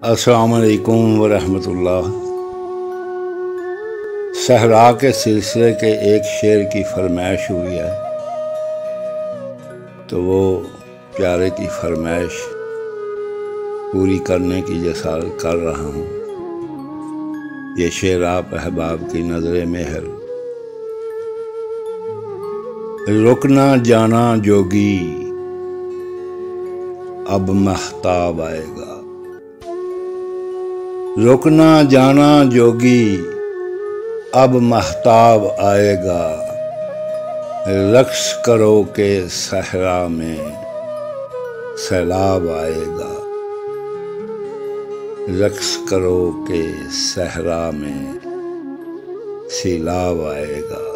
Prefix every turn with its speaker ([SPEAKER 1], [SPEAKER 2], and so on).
[SPEAKER 1] السلام علیکم ورحمۃ اللہ۔ صحرا کے سلسلے کے ایک شعر کی فرمائش ہوئی ہے تو وہ پیارے کی فرمائش پوری کرنے کی جسارت کر رہا ہوں۔ یہ شعر آپ احباب کی نظر مہر۔ رکنا جانا جوگی اب مہتاب آئے گا، رکنا جانا جوگی اب مہتاب آئے گا، رقص کرو کہ صحرا میں سیلاب آئے گا، رقص کرو کہ صحرا میں سیلاب آئے گا۔